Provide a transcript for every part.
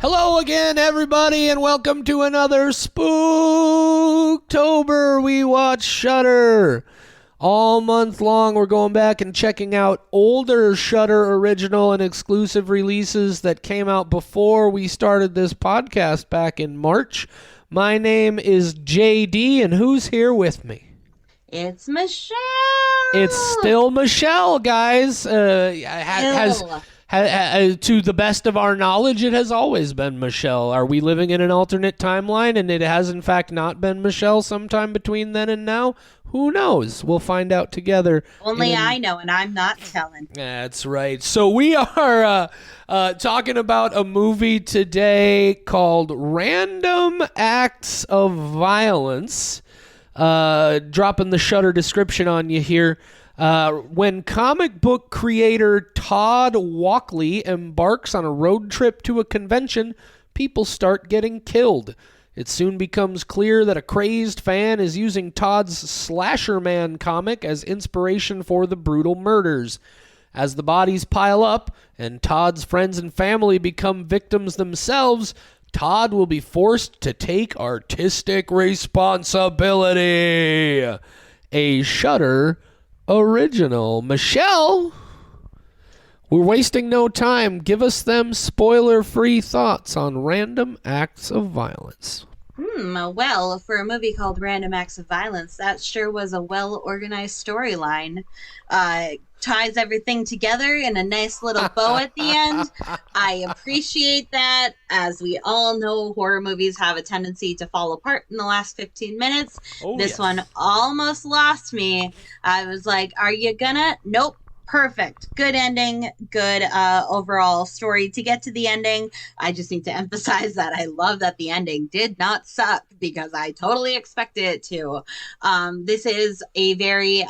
Hello again, everybody, and welcome to another Spooktober. We watch Shudder. All month long, we're going back and checking out older Shudder original and exclusive releases that came out before we started this podcast back in March. My name is JD, and who's here with me? It's Michelle. It's still Michelle, guys. To the best of our knowledge, it has always been Michelle. Are we living in an alternate timeline and it has in fact not been Michelle sometime between then and now? Who knows? We'll find out together. Only I know, and I'm not telling. That's right. So we are talking about a movie today called Random Acts of Violence. Dropping the Shudder description on you here. When comic book creator Todd Walkley embarks on a road trip to a convention, people start getting killed. It soon becomes clear that a crazed fan is using Todd's Slasher Man comic as inspiration for the brutal murders. As the bodies pile up and Todd's friends and family become victims themselves, Todd will be forced to take artistic responsibility. A Shudder original. Michelle, we're wasting no time. Give us them spoiler-free thoughts on Random Acts of Violence. Well, for a movie called Random Acts of Violence, that sure was a well-organized storyline. Ties everything together in a nice little bow at the end. I appreciate that. As we all know, horror movies have a tendency to fall apart in the last 15 minutes. This one almost lost me. I was like, are you gonna? Nope. Perfect. Good ending. Good overall story. To get to the ending, I just need to emphasize that I love that the ending did not suck because I totally expected it to. This is a very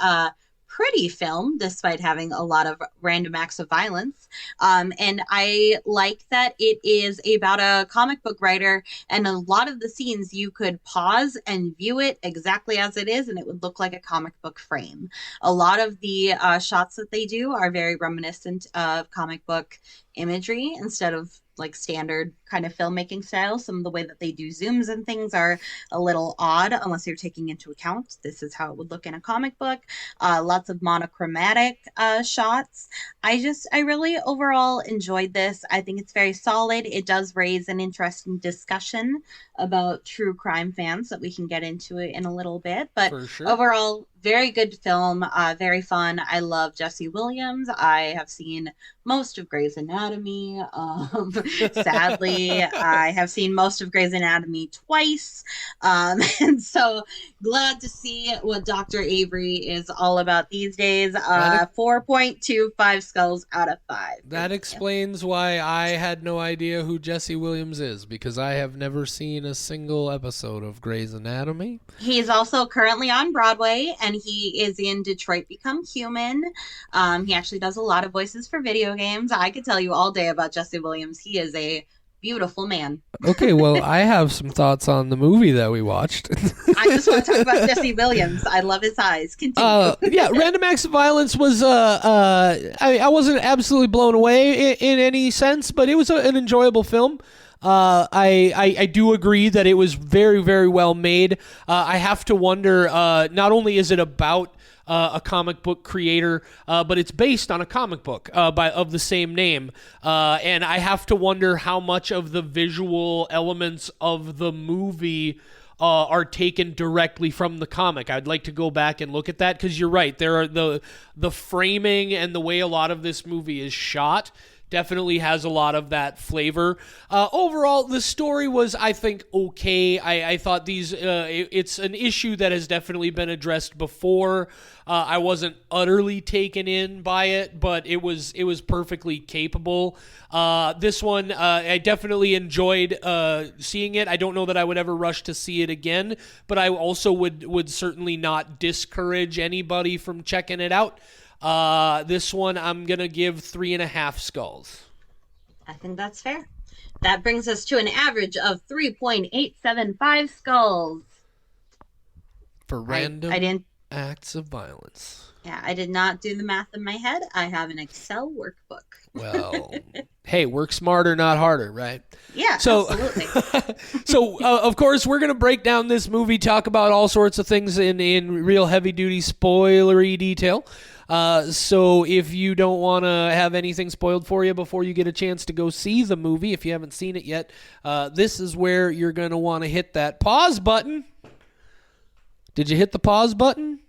pretty film, despite having a lot of random acts of violence. And I like that it is about a comic book writer, and a lot of the scenes you could pause and view it exactly as it is, and it would look like a comic book frame. A lot of the shots that they do are very reminiscent of comic book imagery instead of like standard kind of filmmaking style. Some of the way that they do zooms and things are a little odd unless you're taking into account this is how it would look in a comic book. Lots of monochromatic shots. I really overall enjoyed this. I think it's very solid. It does raise an interesting discussion about true crime fans that we can get into it in a little bit. But For sure. Overall, very good film, very fun. I love Jesse Williams. I have seen most of Grey's Anatomy. Sadly, I have seen most of Grey's Anatomy twice. And so glad to see what Dr. Avery is all about these days. 4.25 skulls out of 5. That explains why I had no idea who Jesse Williams is, because I have never seen a single episode of Grey's Anatomy. He's also currently on Broadway, and he is in Detroit Become Human. He actually does a lot of voices for video games. I could tell you all day about Jesse Williams. He is a beautiful man. Okay, well, I have some thoughts on the movie that we watched. I just want to talk about Jesse Williams. I love his eyes. Continue. Random Acts of Violence was, I wasn't absolutely blown away in any sense, but it was an enjoyable film. I do agree that it was very, very well made. I have to wonder, not only is it about a comic book creator, but it's based on a comic book of the same name. And I have to wonder how much of the visual elements of the movie are taken directly from the comic. I'd like to go back and look at that, because you're right. There are the framing and the way a lot of this movie is shot definitely has a lot of that flavor. Overall, the story was, I think, okay. I thought it's an issue that has definitely been addressed before. I wasn't utterly taken in by it, but it was perfectly capable. This one, I definitely enjoyed seeing it. I don't know that I would ever rush to see it again, but I also would certainly not discourage anybody from checking it out. This one I'm going to give 3.5 skulls. I think that's fair. That brings us to an average of 3.875 skulls. For random acts of violence. Yeah, I did not do the math in my head. I have an Excel workbook. Well, hey, work smarter, not harder, right? Yeah, So, absolutely. of course, we're going to break down this movie, talk about all sorts of things in real heavy-duty spoilery detail. So if you don't want to have anything spoiled for you before you get a chance to go see the movie, if you haven't seen it yet, this is where you're going to want to hit that pause button. Did you hit the pause button?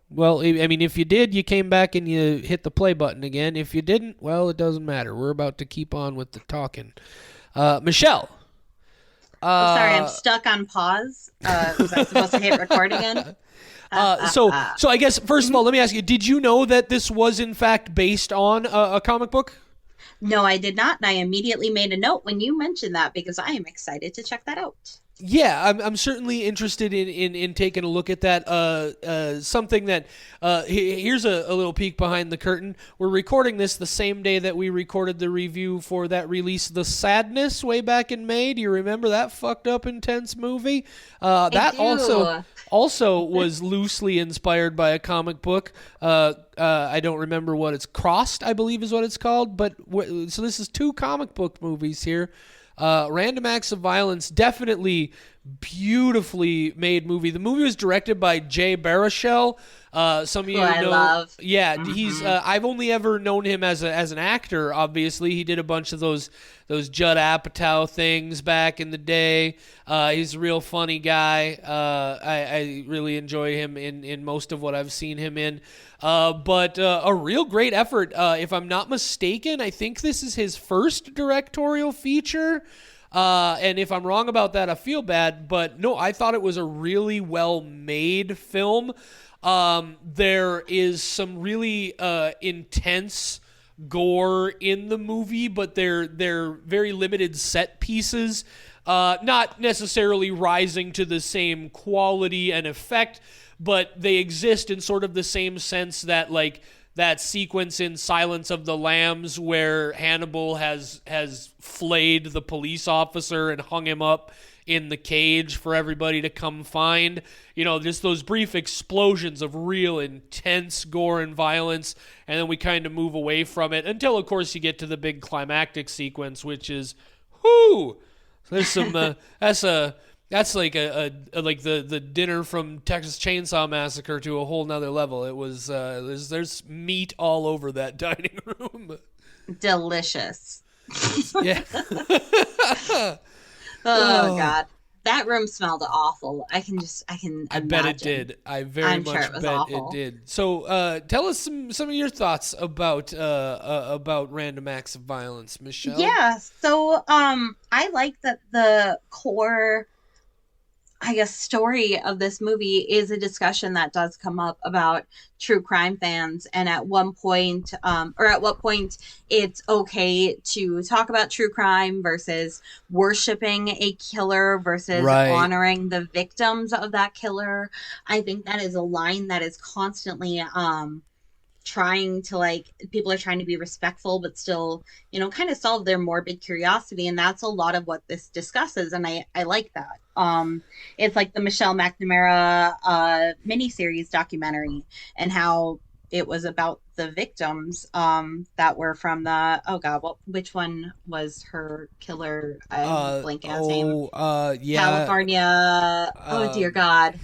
Well, I mean, if you did, you came back and you hit the play button again. If you didn't, well, it doesn't matter. We're about to keep on with the talking. Michelle. Sorry, I'm stuck on pause. Was I supposed to hit record again? So I guess, first of all, let me ask you, did you know that this was, in fact, based on a comic book? No, I did not. And I immediately made a note when you mentioned that because I am excited to check that out. Yeah, I'm certainly interested in taking a look at that. Something that here's a little peek behind the curtain. We're recording this the same day that we recorded the review for that release, The Sadness, way back in May. Do you remember that fucked up, intense movie? That also was loosely inspired by a comic book. I don't remember what it's Crossed, I believe is what it's called. But so this is two comic book movies here. Random Acts of Violence, definitely beautifully made movie. The movie was directed by Jay Baruchel. Some of you know. I love. Yeah, he's. I've only ever known him as an actor. Obviously, he did a bunch of those Judd Apatow things back in the day. He's a real funny guy. I really enjoy him in most of what I've seen him in. But a real great effort. If I'm not mistaken, I think this is his first directorial feature. And if I'm wrong about that, I feel bad. But no, I thought it was a really well-made film. There is some really intense gore in the movie, but they're very limited set pieces. Not necessarily rising to the same quality and effect, but they exist in sort of the same sense that, like, that sequence in Silence of the Lambs where Hannibal has flayed the police officer and hung him up in the cage for everybody to come find. You know, just those brief explosions of real intense gore and violence, and then we kind of move away from it until, of course, you get to the big climactic sequence, which is, whoo! There's some, that's like like the dinner from Texas Chainsaw Massacre to a whole nother level. It was, there's meat all over that dining room. Delicious. Yeah. Oh God, that room smelled awful. I can I imagine. bet it did. I'm sure much it was bet awful. it did. So, tell us some of your thoughts about Random Acts of Violence, Michelle. Yeah. So, I like that the core, I guess, story of this movie is a discussion that does come up about true crime fans, and at what point it's okay to talk about true crime versus worshiping a killer versus honoring the victims of that killer. I think that is a line that is constantly trying to, like, people are trying to be respectful but still, you know, kind of solve their morbid curiosity, and that's a lot of what this discusses, and I like that. It's like the Michelle McNamara miniseries documentary, and how it was about the victims that were from the, oh God, which one was her killer? I'm blanking on his name. Yeah, California. Oh dear God.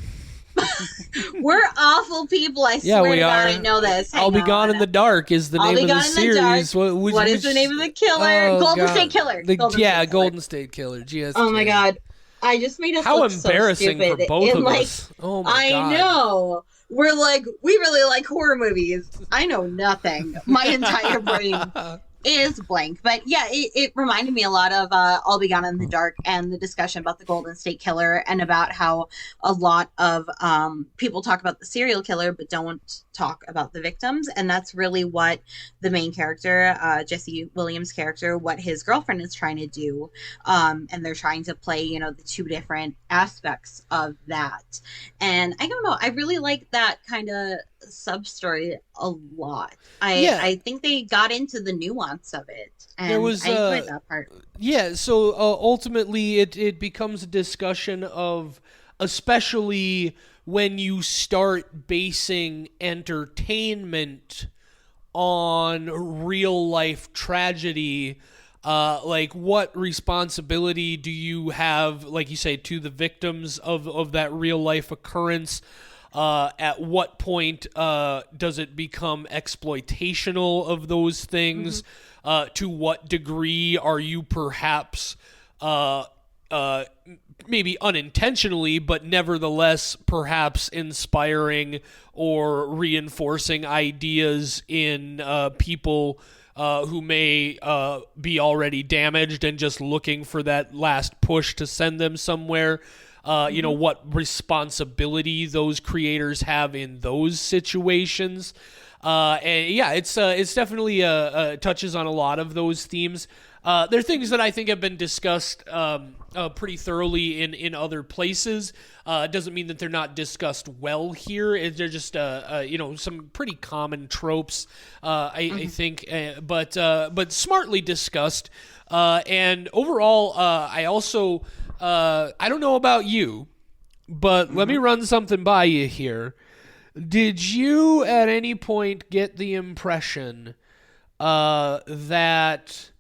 We're awful people. I swear to God, I know this. I'll Be Gone in the Dark is the name of the series. What is the name of the killer? Oh, Golden God. State Killer. Golden State Killer. GSK. Oh my God. I just made us How look embarrassing so stupid. for both of like, us. Oh my God. I know. We're like, we really like horror movies. I know nothing. My entire brain is blank. But yeah, it reminded me a lot of I'll Be Gone in the Dark and the discussion about the Golden State Killer, and about how a lot of people talk about the serial killer but don't talk about the victims. And that's really what the main character, Jesse Williams' character, what his girlfriend is trying to do. And they're trying to play, you know, the two different aspects of that. And I don't know, I really like that kind of sub-story a lot. I think they got into the nuance of it, and I enjoyed that part. Yeah, so ultimately it becomes a discussion of, especially when you start basing entertainment on real life tragedy. Like, what responsibility do you have, like you say, to the victims of that real life occurrence? At what point does it become exploitational of those things? To what degree are you perhaps maybe unintentionally, but nevertheless perhaps inspiring or reinforcing ideas in people who may be already damaged and just looking for that last push to send them somewhere? You know, what responsibility those creators have in those situations. And yeah, it's definitely touches on a lot of those themes. They're things that I think have been discussed pretty thoroughly in other places. Doesn't mean that they're not discussed well here. They're just you know, some pretty common tropes. I think, but smartly discussed. And overall, I also I don't know about you, but let me run something by you here. Did you at any point get the impression that,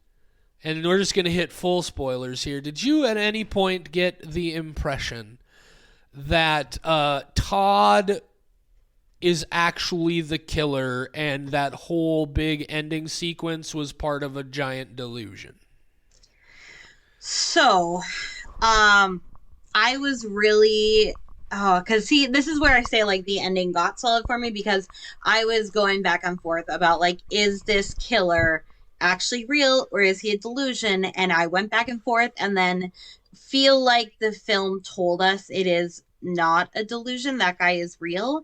and we're just going to hit full spoilers here, did you at any point get the impression that Todd is actually the killer and that whole big ending sequence was part of a giant delusion? So, I was really, because see, this is where I say like the ending got solid for me, because I was going back and forth about like, is this killer actually real or is he a delusion? And I went back and forth, and then feel like the film told us it is not a delusion. That guy is real.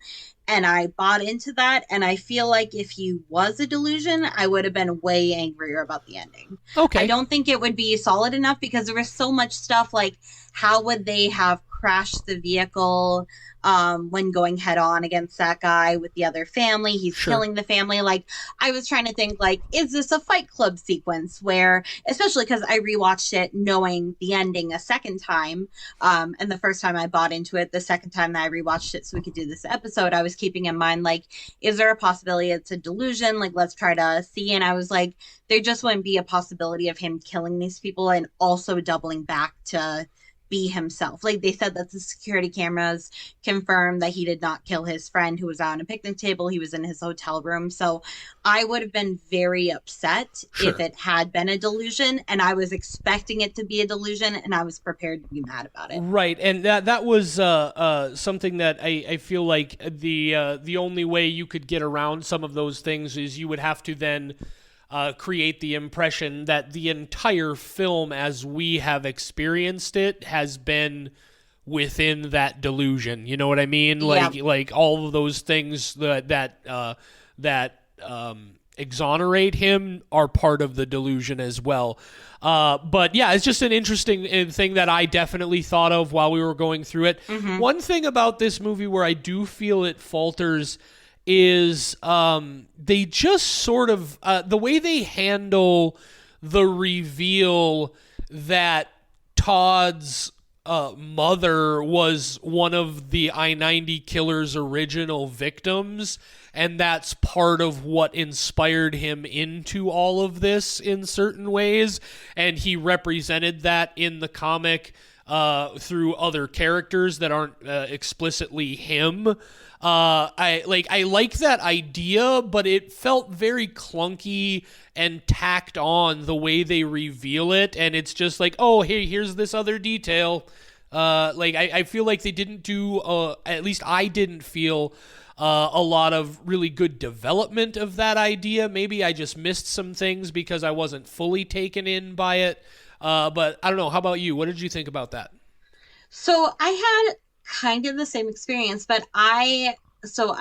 And I bought into that. And I feel like if he was a delusion, I would have been way angrier about the ending. Okay. I don't think it would be solid enough, because there was so much stuff like, how would they have crashed the vehicle when going head on against that guy with the other family? He's killing the family. Like, I was trying to think, like, is this a Fight Club sequence where, especially because I rewatched it knowing the ending a second time, and the first time I bought into it, the second time that I rewatched it so we could do this episode, I was keeping in mind, like, is there a possibility it's a delusion? Like, let's try to see. And I was like, there just wouldn't be a possibility of him killing these people and also doubling back to be himself. Like, they said that the security cameras confirmed that he did not kill his friend who was out on a picnic table. He was in his hotel room. So I would have been very upset if it had been a delusion, and I was expecting it to be a delusion, and I was prepared to be mad about it. Right, and that was something that I feel like the only way you could get around some of those things is you would have to then create the impression that the entire film as we have experienced it has been within that delusion. You know what I mean? Like all of those things that exonerate him are part of the delusion as well. But yeah, it's just an interesting thing that I definitely thought of while we were going through it. One thing about this movie where I do feel it falters is they just sort of the way they handle the reveal that Todd's mother was one of the I-90 killer's original victims, and that's part of what inspired him into all of this in certain ways, and he represented that in the comic through other characters that aren't explicitly him. I like that idea, but it felt very clunky and tacked on the way they reveal it, and it's just like, oh, hey, here's this other detail. I feel like they didn't do, at least I didn't feel a lot of really good development of that idea. Maybe I just missed some things because I wasn't fully taken in by it. But I don't know. How about you? What did you think about that? So I had kind of the same experience, but I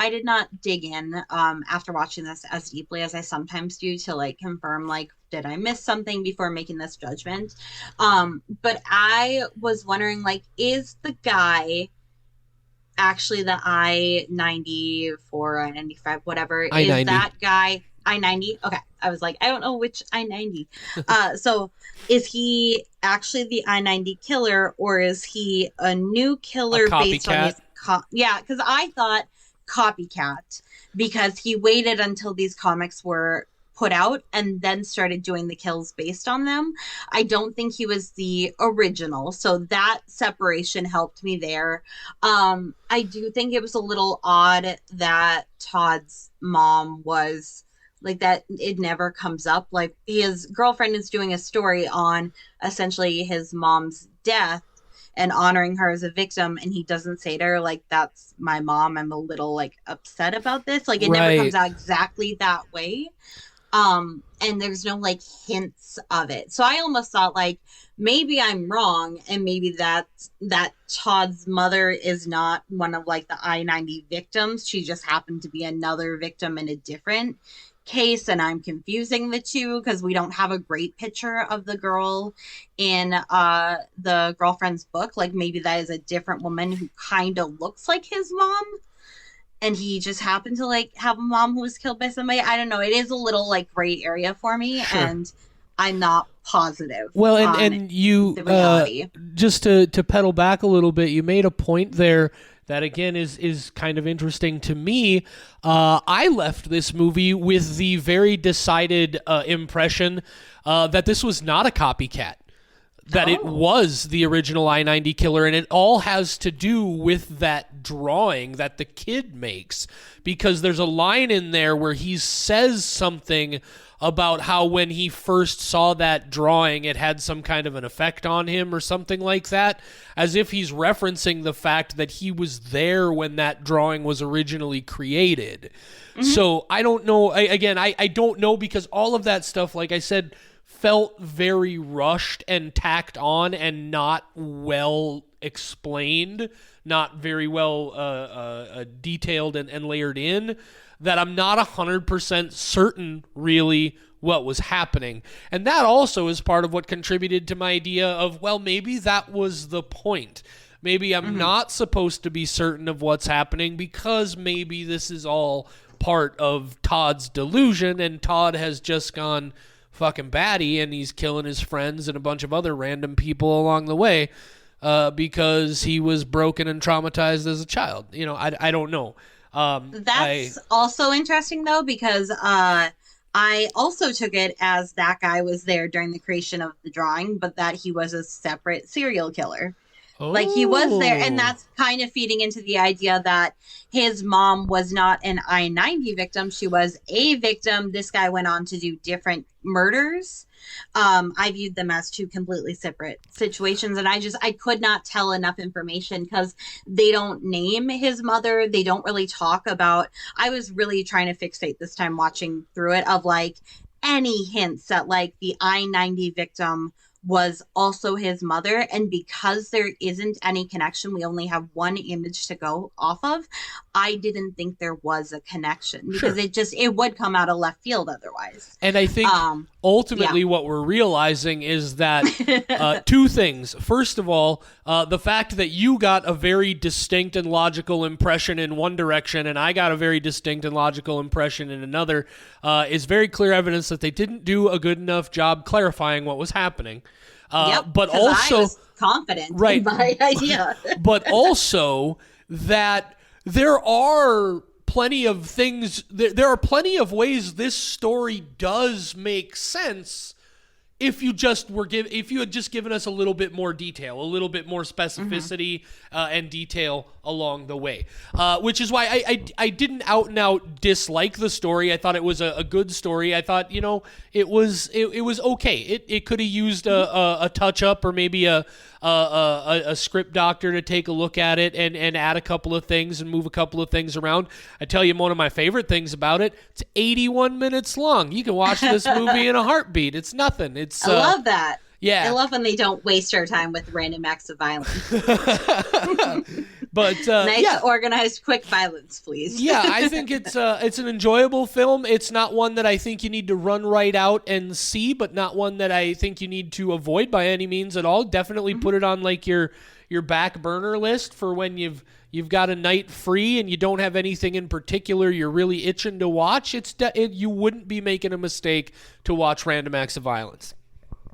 did not dig in after watching this as deeply as I sometimes do to like confirm, like, did I miss something before making this judgment? But I was wondering, like, is the guy actually the I-94, I-95, whatever, I-90. is that guy I-90? Okay. I was like, I don't know which I-90. So is he actually the I-90 killer, or is he a new killer based on his yeah, because I thought copycat because he waited until these comics were put out and then started doing the kills based on them. I don't think he was the original, so that separation helped me there. I do think it was a little odd that Todd's mom was like that. It never comes up. Like his girlfriend is doing a story on essentially his mom's death and honoring her as a victim, and he doesn't say to her like, that's my mom, I'm a little like upset about this. Like it never Right. comes out exactly that way. And there's no like hints of it, so I almost thought like maybe I'm wrong, and maybe that Todd's mother is not one of like the I-90 victims. She just happened to be another victim in a different case, and I'm confusing the two because we don't have a great picture of the girl in the girlfriend's book. Like maybe that is a different woman who kind of looks like his mom, and he just happened to like have a mom who was killed by somebody. I don't know. It is a little like gray area for me, Sure. and I'm not positive Well, on and you the reality. just to pedal back a little bit, you made a point there that again is kind of interesting to me. I left this movie with the very decided impression that this was not a copycat. That it was the original I-90 killer, and it all has to do with that drawing that the kid makes, because there's a line in there where he says something about how when he first saw that drawing, it had some kind of an effect on him or something like that, as if he's referencing the fact that he was there when that drawing was originally created. So I don't know. I don't know, because all of that stuff, like I said, felt very rushed and tacked on and not well explained, not very well detailed and layered in, that I'm not 100% certain really what was happening. And that also is part of what contributed to my idea of, well, maybe that was the point. Maybe I'm not supposed to be certain of what's happening, because maybe this is all part of Todd's delusion, and Todd has just gone fucking batty and he's killing his friends and a bunch of other random people along the way because he was broken and traumatized as a child. You know, I don't know. That's also interesting though, because I also took it as that guy was there during the creation of the drawing, but that he was a separate serial killer. Like he was there, and that's kind of feeding into the idea that his mom was not an I-90 victim. She was a victim. This guy went on to do different murders. I viewed them as two completely separate situations, and I could not tell enough information because they don't name his mother. They don't really talk about. I was really trying to fixate this time watching through it of like any hints that like the I-90 victim was also his mother, and because there isn't any connection, we only have one image to go off of. I didn't think there was a connection because it would come out of left field otherwise. And I think ultimately what we're realizing is that two things. First of all, the fact that you got a very distinct and logical impression in one direction and I got a very distinct and logical impression in another is very clear evidence that they didn't do a good enough job clarifying what was happening. But also, I was confident in my idea. But also that there are plenty of things, there are plenty of ways this story does make sense if you had just given us a little bit more detail, a little bit more specificity and detail along the way, which is why I didn't out and out dislike the story. I thought it was a good story. I thought, it was okay. It could have used a touch up or maybe a script doctor to take a look at it and add a couple of things and move a couple of things around. I tell you, one of my favorite things about it, it's 81 minutes long. You can watch this movie in a heartbeat. It's nothing. I love that. Yeah. I love when they don't waste our time with random acts of violence. But nice, organized, quick violence, please. Yeah, I think it's an enjoyable film. It's not one that I think you need to run right out and see, but not one that I think you need to avoid by any means at all. Definitely put it on like your back burner list for when you've got a night free and you don't have anything in particular you're really itching to watch. You wouldn't be making a mistake to watch Random Acts of Violence.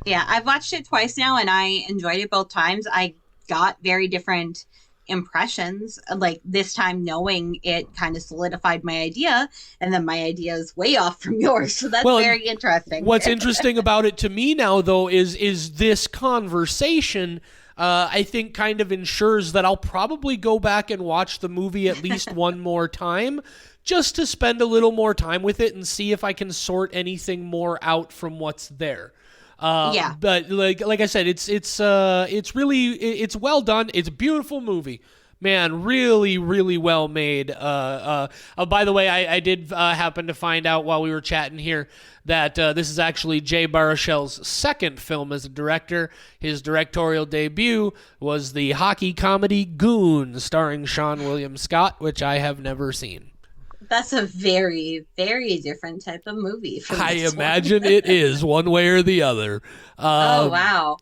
Yeah, I've watched it twice now, and I enjoyed it both times. I got very different impressions. Like this time knowing it kind of solidified my idea, and then my idea is way off from yours. So that's very interesting. What's interesting about it to me now, though, is this conversation, I think kind of ensures that I'll probably go back and watch the movie at least one more time, just to spend a little more time with it and see if I can sort anything more out from what's there. But like I said, it's well done. It's a beautiful movie, man. Really, really well made. By the way, I did happen to find out while we were chatting here that this is actually Jay Baruchel's second film as a director. His directorial debut was the hockey comedy Goon, starring Sean William Scott, which I have never seen. That's a very, very different type of movie. I imagine it is, one way or the other. Oh, wow.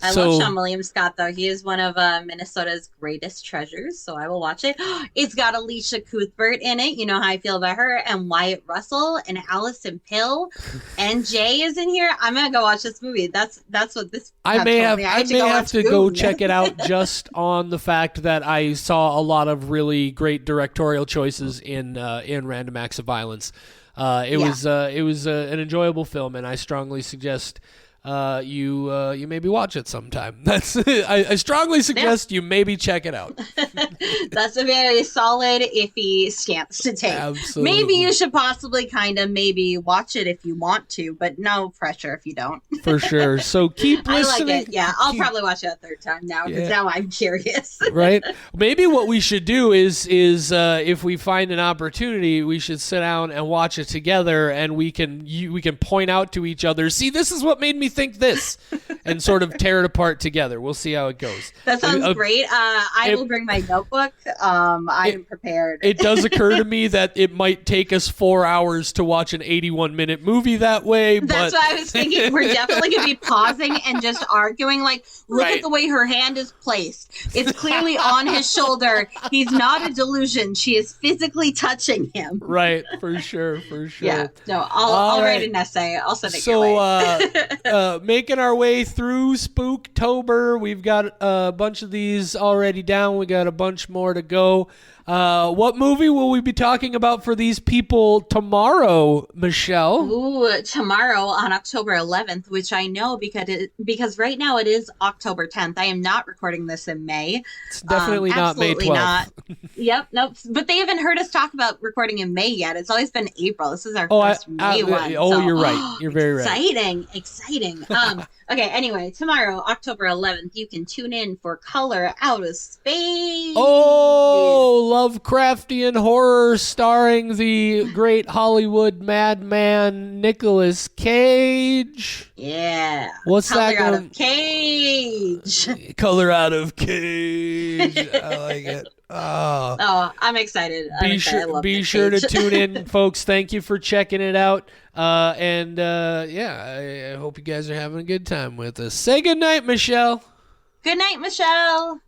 I love Sean William Scott, though. He is one of Minnesota's greatest treasures, so I will watch it. It's got Alicia Cuthbert in it. You know how I feel about her. And Wyatt Russell and Allison Pill. And Jay is in here. I'm going to go watch this movie. That's what this I may have to go check it out just on the fact that I saw a lot of really great directorial choices in Random Acts of Violence. It was an enjoyable film, and I strongly suggest you maybe watch it sometime. I strongly suggest you maybe check it out. That's a very solid, iffy stance to take. Absolutely. Maybe you should possibly kind of maybe watch it if you want to, but no pressure if you don't. For sure. So keep listening. I like it. Yeah, I'll probably watch it a third time now because now I'm curious. Right? Maybe what we should do is if we find an opportunity, we should sit down and watch it together, and we can point out to each other, see, this is what made me think this, and sort of tear it apart together. We'll see how it goes. That sounds great. I will bring my notebook. I'm prepared. It does occur to me that it might take us 4 hours to watch an 81-minute movie that way. That's what I was thinking. We're definitely going to be pausing and just arguing. Like, look at the way her hand is placed. It's clearly on his shoulder. He's not a delusion. She is physically touching him. Right, for sure. Yeah. No, I'll write an essay. I'll send it your way. Making our way through Spooktober. We've got a bunch of these already down. We got a bunch more to go. What movie will we be talking about for these people tomorrow, Michelle? Ooh, tomorrow on October 11th, which I know because right now it is October 10th. I am not recording this in May. It's definitely not May 12th. Not. Yep, nope. But they haven't heard us talk about recording in May yet. It's always been April. This is our first May one. You're right. You're very right. Exciting. Okay, anyway, tomorrow, October 11th, you can tune in for Color Out of Space. Oh, Lovecraftian horror starring the great Hollywood madman Nicolas Cage. Yeah. What's that? Color Out of Cage. Color Out of Cage. I like it. Oh, I'm excited. Be sure to tune in, folks. Thank you for checking it out. I hope you guys are having a good time with us. Say good night, Michelle. Good night, Michelle.